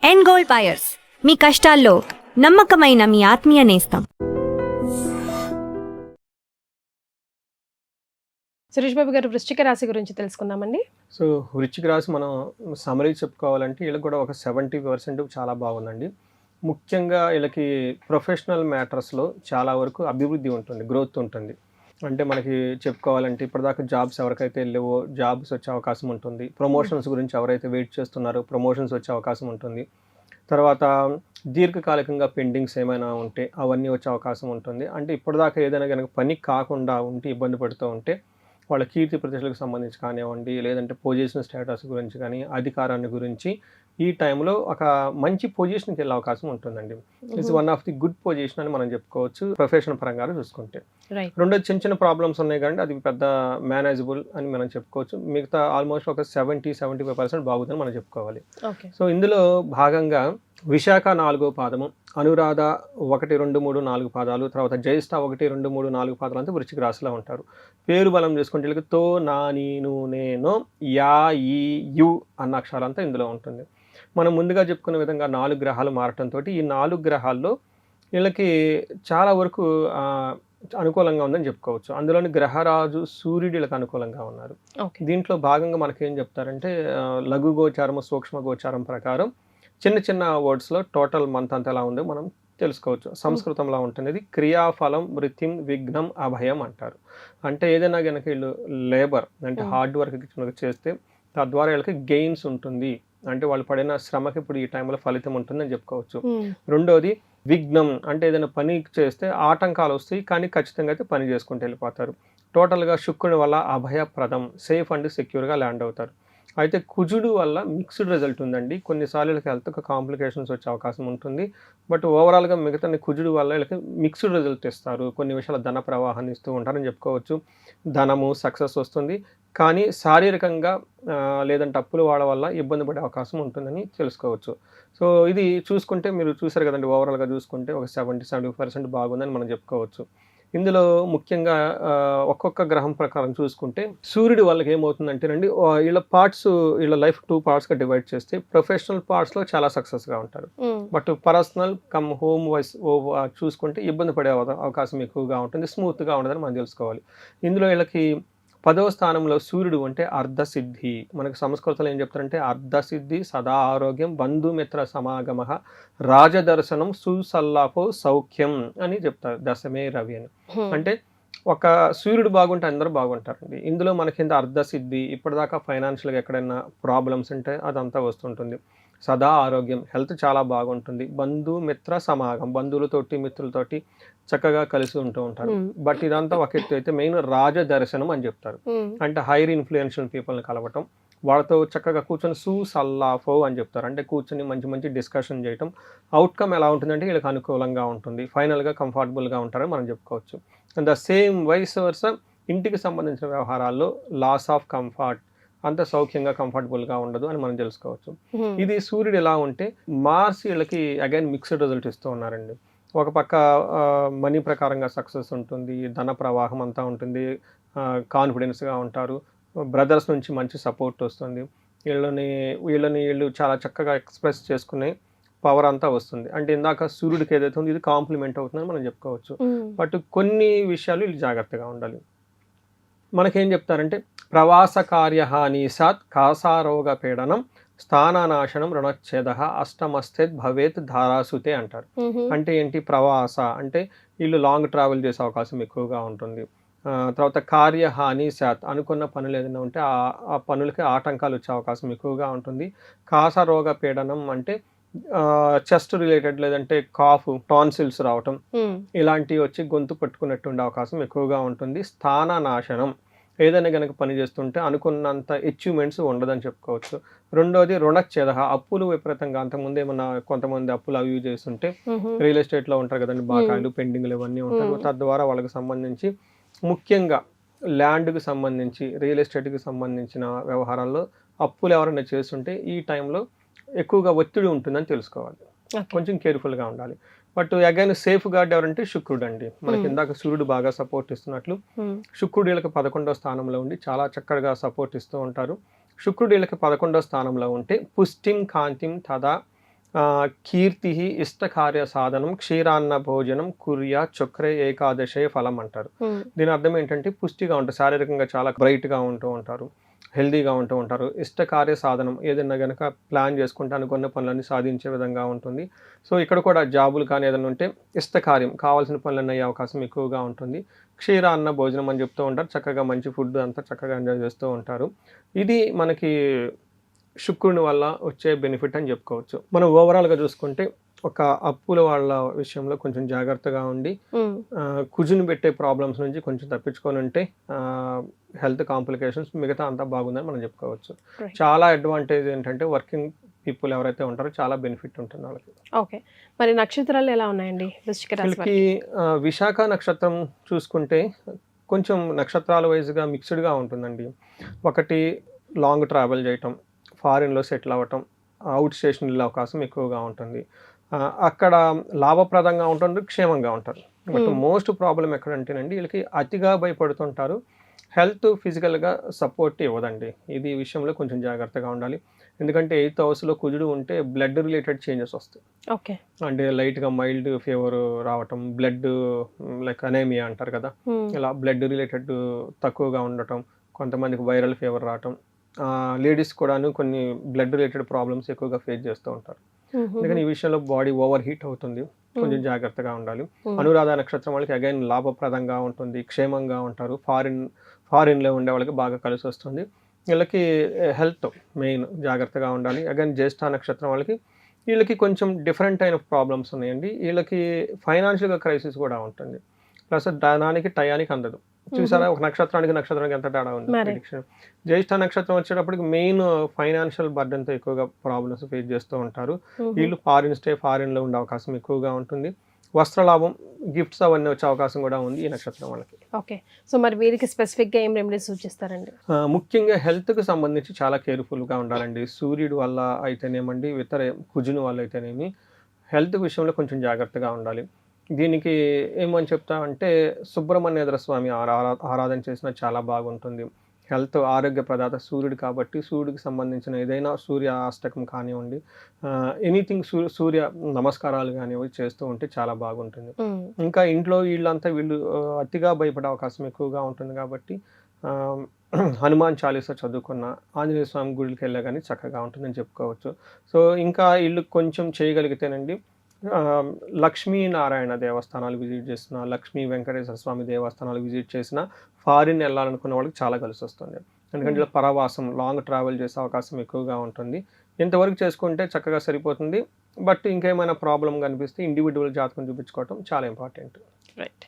End gold buyers, మీ కష్టాల్లో నమ్మకమైన మీ ఆత్మీయ నేస్తం. సురేష్ బాబు గారు, వృశ్చిక రాశి గురించి తెలుసుకుందామండి. సో వృశ్చిక రాశి మనం సమరీ చెప్పుకోవాలంటే వీళ్ళకి కూడా ఒక 70% చాలా బాగుందండి. ముఖ్యంగా వీళ్ళకి ప్రొఫెషనల్ మ్యాటర్స్లో చాలా వరకు అభివృద్ధి ఉంటుంది, గ్రోత్ ఉంటుంది. అంటే మనకి చెప్పుకోవాలంటే ఇప్పటిదాకా జాబ్స్ ఎవరికైతే లేవో జాబ్స్ వచ్చే అవకాశం ఉంటుంది. ప్రమోషన్స్ గురించి ఎవరైతే వెయిట్ చేస్తున్నారో ప్రమోషన్స్ వచ్చే అవకాశం ఉంటుంది. తర్వాత దీర్ఘకాలికంగా పెండింగ్స్ ఏమైనా ఉంటే అవన్నీ వచ్చే అవకాశం ఉంటుంది. అంటే ఇప్పటిదాకా ఏదైనా కనుక పని కాకుండా ఉంటే ఇబ్బంది పడుతూ ఉంటే వాళ్ళ కీర్తి ప్రతిష్టలకు సంబంధించి కానివ్వండి, లేదంటే పొజిషన్ స్టేటస్ గురించి కానీ, అధికారాన్ని గురించి ఈ టైంలో ఒక మంచి పొజిషన్కి వెళ్ళే అవకాశం ఉంటుందండి. It's one of the good position అని మనం చెప్పుకోవచ్చు ప్రొఫెషన్ పరంగా చూసుకుంటే. రెండోది చిన్న చిన్న ప్రాబ్లమ్స్ ఉన్నాయి కానీ అది పెద్ద మేనేజబుల్ అని మనం చెప్పుకోవచ్చు. మిగతా ఆల్మోస్ట్ ఒక 70-75% బాగుందని మనం చెప్పుకోవాలి. సో ఇందులో భాగంగా విశాఖ 4వ పాదము, అనురాధ 1, 2, 3, 4 పాదాలు, తర్వాత జ్యేష్ఠ 1, 2, 3, 4 పాదాలు అంతా వృశ్చిక రాశిలో ఉంటారు. పేరు బలం చేసుకుంటే వీళ్ళకి తో, నా, నీ, ను, నేను, యా, ఈ, యు అన్న అక్షరాలంతా ఇందులో ఉంటుంది. మనం ముందుగా చెప్పుకున్న విధంగా 4 గ్రహాలు మారటంతో ఈ 4 గ్రహాల్లో వీళ్ళకి చాలా వరకు అనుకూలంగా ఉందని చెప్పుకోవచ్చు. అందులోని గ్రహరాజు సూర్యుడు వీళ్ళకి అనుకూలంగా ఉన్నారు. దీంట్లో భాగంగా మనకేం చెప్తారంటే లఘు గోచారం, సూక్ష్మ గోచారం ప్రకారం చిన్న చిన్న వర్డ్స్లో టోటల్ మంత్ అంతా ఎలా ఉందో మనం తెలుసుకోవచ్చు. సంస్కృతంలో ఉంటుంది క్రియాఫలం వృత్తిం విఘ్నం అభయం అంటారు. అంటే ఏదైనా కనుక వీళ్ళు లేబర్ అంటే హార్డ్ వర్క్ చేస్తే తద్వారా వీళ్ళకి గెయిన్స్ ఉంటుంది. అంటే వాళ్ళు పడిన శ్రమకి ఇప్పుడు ఈ టైంలో ఫలితం ఉంటుందని చెప్పుకోవచ్చు. రెండోది విఘ్నం అంటే ఏదైనా పని చేస్తే ఆటంకాలు వస్తాయి కానీ ఖచ్చితంగా అయితే పని చేసుకుంటూ వెళ్ళిపోతారు. టోటల్గా శుక్రుని వల్ల అభయప్రదం, సేఫ్ అండ్ సెక్యూర్గా ల్యాండ్ అవుతారు. అయితే కుజుడు వల్ల మిక్స్డ్ రిజల్ట్ ఉందండి. కొన్నిసార్లు వీళ్ళకి హెల్త్ కాంప్లికేషన్స్ వచ్చే అవకాశం ఉంటుంది. బట్ ఓవరాల్గా మిగతా కుజుడు వల్ల వీళ్ళకి మిక్స్డ్ రిజల్ట్ ఇస్తారు. కొన్ని విషయాల ధన ప్రవాహాన్ని ఇస్తూ ఉంటారని చెప్పుకోవచ్చు. ధనము సక్సెస్ వస్తుంది కానీ శారీరకంగా లేదంటే అప్పులు వాడడం వల్ల ఇబ్బంది పడే అవకాశం ఉంటుందని తెలుసుకోవచ్చు. సో ఇది చూసుకుంటే మీరు చూసారు కదండి, ఓవరాల్గా చూసుకుంటే ఒక 70-75% బాగుందని మనం చెప్పుకోవచ్చు. ఇందులో ముఖ్యంగా ఒక్కొక్క గ్రహం ప్రకారం చూసుకుంటే సూర్యుడి వాళ్ళకి ఏమవుతుందంటేనండి వీళ్ళ లైఫ్ 2 పార్ట్స్గా డివైడ్ చేస్తే ప్రొఫెషనల్ పార్ట్స్లో చాలా సక్సెస్గా ఉంటారు. But personal cum home wise చూసుకుంటే ఇబ్బంది పడే అవకాశం ఎక్కువగా ఉంటుంది, స్మూత్గా ఉండదని మనం తెలుసుకోవాలి. ఇందులో వీళ్ళకి 10వ స్థానంలో సూర్యుడు అంటే అర్ధసిద్ధి. మనకు సంస్కృతంలో ఏం చెప్తారంటే అర్ధసిద్ధి, సదా ఆరోగ్యం, బంధుమిత్ర సమాగమ, రాజదర్శనం, సుసల్లాపో సౌఖ్యం అని చెప్తారు. దశమే రవి అని. అంటే ఒక సూర్యుడు బాగుంటే అందరూ బాగుంటారండి. ఇందులో మనకి కింద అర్ధసిద్ధి, ఇప్పటిదాకా ఫైనాన్షియల్గా ఎక్కడైనా ప్రాబ్లమ్స్ ఉంటే అదంతా వస్తుంటుంది. సదా ఆరోగ్యం, హెల్త్ చాలా బాగుంటుంది. బంధుమిత్ర సమాగం, బంధువులతోటి మిత్రులతోటి చక్కగా కలిసి ఉంటూ ఉంటారు. బట్ ఇదంతా ఒక ఎత్తు అయితే మెయిన్ రాజదర్శనం అని చెప్తారు. అంటే హైర్ ఇన్ఫ్లుయెన్షియల్ పీపుల్ని కలవటం, వాళ్ళతో చక్కగా కూర్చొని సుసల్లాఫో అని చెప్తారు. అంటే కూర్చొని మంచి మంచి డిస్కషన్ చేయటం. అవుట్కమ్ ఎలా ఉంటుందంటే వీళ్ళకి అనుకూలంగా ఉంటుంది, ఫైనల్గా కంఫర్టబుల్గా ఉంటారని మనం చెప్పుకోవచ్చు. And the same vice versa ఇంటికి సంబంధించిన వ్యవహారాల్లో లాస్ ఆఫ్ కంఫర్ట్, అంత సౌఖ్యంగా కంఫర్టబుల్గా ఉండదు అని మనం తెలుసుకోవచ్చు. ఇది సూర్యుడు ఎలా ఉంటే మార్స్ వీళ్ళకి అగైన్ మిక్స్డ్ రిజల్ట్ ఇస్తూ ఉన్నారండి. ఒక పక్క మనీ ప్రకారంగా సక్సెస్ ఉంటుంది, ధన ప్రవాహం అంతా ఉంటుంది, కాన్ఫిడెన్స్గా ఉంటారు, బ్రదర్స్ నుంచి మంచి సపోర్ట్ వస్తుంది, వీళ్ళు చాలా చక్కగా ఎక్స్ప్రెస్ చేసుకునే పవర్ అంతా వస్తుంది. అంటే ఇందాక సూర్యుడికి ఏదైతే ఉంది ఇది కాంప్లిమెంట్ అవుతుందని మనం చెప్పుకోవచ్చు. బట్ కొన్ని విషయాలు వీళ్ళు జాగ్రత్తగా ఉండాలి. మనకేం చెప్తారంటే ప్రవాస కార్యహాని సాత్ కాసారోగ పీడనం, స్థాననాశనం, రుణచ్ఛేద, అష్టమస్థిత్ భవేత్ ధారాసుతే అంటారు. అంటే ఏంటి, ప్రవాస అంటే వీళ్ళు లాంగ్ ట్రావెల్ చేసే అవకాశం ఎక్కువగా ఉంటుంది. తర్వాత కార్యహాని సాత్ అనుకున్న పనులు ఏదైనా ఉంటే ఆ పనులకి ఆటంకాలు వచ్చే అవకాశం ఎక్కువగా ఉంటుంది. కాసారోగ పీడనం అంటే చెస్ట్ రిలేటెడ్ లేదంటే కాఫ్, టాన్సిల్స్ రావటం ఇలాంటివి వచ్చి గొంతు పట్టుకున్నట్టు ఉండే అవకాశం ఎక్కువగా ఉంటుంది. స్థాన నాశనం, ఏదైనా కనుక పని చేస్తుంటే అనుకున్నంత అచీవ్మెంట్స్ ఉండదని చెప్పుకోవచ్చు. రెండోది రుణచ్ఛేద, అప్పులు విపరీతంగా అంతకుముందు ఏమన్నా కొంతమంది అప్పులు అవి చేస్తుంటే రియల్ ఎస్టేట్లో ఉంటారు కదండి, బాకాయలు పెండింగ్లు ఇవన్నీ ఉంటారు. తద్వారా వాళ్ళకి సంబంధించి ముఖ్యంగా ల్యాండ్కి సంబంధించి రియల్ ఎస్టేట్కి సంబంధించిన వ్యవహారాల్లో అప్పులు ఎవరైనా చేస్తుంటే ఈ టైంలో ఎక్కువగా ఒత్తిడి ఉంటుందని తెలుసుకోవాలి, కొంచెం కేర్ఫుల్గా ఉండాలి. బట్ అగైన్ సేఫ్ గార్డ్ ఎవరంటే శుక్రుడు అండి. మనకి ఇందాక సూర్యుడు బాగా సపోర్ట్ ఇస్తున్నట్లు శుక్రుడు వీళ్ళకి 11వ స్థానంలో ఉండి చాలా చక్కగా సపోర్ట్ ఇస్తూ ఉంటారు. శుక్రుడు వీళ్ళకి 11వ స్థానంలో ఉంటే పుష్టిం కాంతిం తదా కీర్తి ఇష్టకార్య సాధనం క్షీరాన్న భోజనం కుర్యా చక్రే ఏకాదశే ఫలం అంటారు. దీని అర్థం ఏంటంటే పుష్టిగా ఉంటారు, శారీరకంగా చాలా బ్రైట్గా ఉంటూ ఉంటారు, హెల్దీగా ఉంటూ ఉంటారు. ఇష్టకార్య సాధనం ఏదైనా కనుక ప్లాన్ చేసుకుంటే అనుకున్న పనులన్నీ సాధించే విధంగా ఉంటుంది. సో ఇక్కడ కూడా జాబులు కానీ ఏదైనా ఉంటే ఇష్టకార్యం కావాల్సిన పనులన్నీ అయ్యే అవకాశం ఎక్కువగా ఉంటుంది. క్షీర అన్న భోజనం అని చెప్తూ ఉంటారు, చక్కగా మంచి ఫుడ్ అంతా చక్కగా ఎంజాయ్ చేస్తూ ఉంటారు. ఇది మనకి శుక్రుని వల్ల వచ్చే బెనిఫిట్ అని చెప్పుకోవచ్చు. మనం ఓవరాల్గా చూసుకుంటే ఒక అప్పుల వాళ్ళ విషయంలో కొంచెం జాగ్రత్తగా ఉండి కుజుని పెట్టే ప్రాబ్లమ్స్ నుంచి కొంచెం తప్పించుకొని ఉంటే హెల్త్ కాంప్లికేషన్స్ మిగతా అంతా బాగుందని మనం చెప్పుకోవచ్చు. చాలా అడ్వాంటేజ్ ఏంటంటే వర్కింగ్ పీపుల్ ఎవరైతే ఉంటారో చాలా బెనిఫిట్ ఉంటుంది వాళ్ళకి. ఓకే, మరి నక్షత్రాలు ఎలా ఉన్నాయండి వృశ్చిక రాశి వీళ్ళకి? విశాఖ నక్షత్రం చూసుకుంటే కొంచెం నక్షత్రాల వైజ్గా మిక్స్డ్గా ఉంటుందండి. ఒకటి లాంగ్ ట్రావెల్ చేయటం, ఫారిన్లో సెటిల్ అవ్వటం, అవుట్ స్టేషన్ వెళ్ళే అవకాశం ఎక్కువగా ఉంటుంది. అక్కడ లాభప్రదంగా ఉంటుంది, క్షేమంగా ఉంటారు. బట్ మోస్ట్ ప్రాబ్లం ఎక్కడంటేనండి వీళ్ళకి అతిగా భయపడుతుంటారు, హెల్త్ ఫిజికల్గా సపోర్ట్ ఇవ్వదండి. ఇది విషయంలో కొంచెం జాగ్రత్తగా ఉండాలి. ఎందుకంటే 8th హౌస్లో కుజుడు ఉంటే బ్లడ్ రిలేటెడ్ చేంజెస్ వస్తాయి. ఓకే, అంటే లైట్గా మైల్డ్ ఫీవర్ రావటం, బ్లడ్ లైక్ అనేమియా అంటారు కదా, ఇలా బ్లడ్ రిలేటెడ్ తక్కువగా ఉండటం, కొంతమందికి వైరల్ ఫీవర్ రావటం, లేడీస్ కూడాను కొన్ని బ్లడ్ రిలేటెడ్ ప్రాబ్లమ్స్ ఎక్కువగా ఫేస్ చేస్తూ ఉంటారు. అందుకని ఈ విషయంలో బాడీ ఓవర్ హీట్ అవుతుంది, కొంచెం జాగ్రత్తగా ఉండాలి. అనురాధ నక్షత్రం వాళ్ళకి అగైన్ లాభప్రదంగా ఉంటుంది, క్షేమంగా ఉంటారు, ఫారిన్లో ఉండే వాళ్ళకి బాగా కలిసి వస్తుంది. వీళ్ళకి హెల్త్ మెయిన్ జాగ్రత్తగా ఉండాలి. అగైన్ జ్యేష్ఠ నక్షత్రం వాళ్ళకి వీళ్ళకి కొంచెం డిఫరెంట్ అయిన ప్రాబ్లమ్స్ ఉన్నాయండి. వీళ్ళకి ఫైనాన్షియల్గా క్రైసిస్ కూడా ఉంటుంది, ప్లస్ ధనానికి టయానికి అందదు. చూసారా ఒక నక్షత్రానికి ఎంత తేడా ఉంది ప్రిడిక్షన్. జ్యేష్ఠ నక్షత్రం వచ్చేటప్పటికి మెయిన్ ఫైనాన్షియల్ బర్డెన్తో ఎక్కువగా ప్రాబ్లమ్స్ ఫేస్ చేస్తూ ఉంటారు. వీళ్ళు ఫారిన్లో ఉండే అవకాశం ఎక్కువగా ఉంటుంది. వస్త్రలాభం, గిఫ్ట్స్ అవన్నీ వచ్చే అవకాశం కూడా ఉంది ఈ నక్షత్రం వాళ్ళకి. ఓకే, సో మరి వీరికి స్పెసిఫిక్గా ఏం రెమెడీస్ సూచిస్తారండి? ముఖ్యంగా హెల్త్కి సంబంధించి చాలా కేర్ఫుల్గా ఉండాలండి. సూర్యుడు వల్ల అయితేనేమండి, ఇతర కుజుని వల్ల అయితేనేమి హెల్త్ విషయంలో కొంచెం జాగ్రత్తగా ఉండాలి. దీనికి ఏమని చెప్తామంటే సుబ్రహ్మణ్యేంద్ర స్వామి ఆరాధన చేసినా చాలా బాగుంటుంది. హెల్త్ ఆరోగ్య ప్రదాత సూర్యుడు కాబట్టి సూర్యుడికి సంబంధించిన ఏదైనా సూర్య అష్టకం కానివ్వండి, ఎనీథింగ్ సూర్య నమస్కారాలు కానివ్వండి చేస్తూ ఉంటే చాలా బాగుంటుంది. ఇంకా ఇంట్లో వీళ్ళు అతిగా భయపడే అవకాశం ఎక్కువగా ఉంటుంది కాబట్టి హనుమాన్ చాలీసా చదువుకున్న, ఆంజనేయ స్వామి గుడికి వెళ్ళా కానీ చక్కగా ఉంటుందని చెప్పుకోవచ్చు. సో ఇంకా వీళ్ళు కొంచెం చేయగలిగితేనండి లక్ష్మీనారాయణ దేవస్థానాలు విజిట్ చేసిన, లక్ష్మీ వెంకటేశ్వర స్వామి దేవస్థానాలు విజిట్ చేసిన, ఫారిన్ వెళ్ళాలనుకున్న వాళ్ళకి చాలా కలిసి వస్తుంది. ఎందుకంటే ఇలా పరవాసం లాంగ్ ట్రావెల్ చేసే అవకాశం ఎక్కువగా ఉంటుంది. ఇంతవరకు చేసుకుంటే చక్కగా సరిపోతుంది. బట్ ఇంకేమైనా ప్రాబ్లం కనిపిస్తే ఇండివిజువల్ జాతకం చూపించుకోవటం చాలా ఇంపార్టెంట్. రైట్.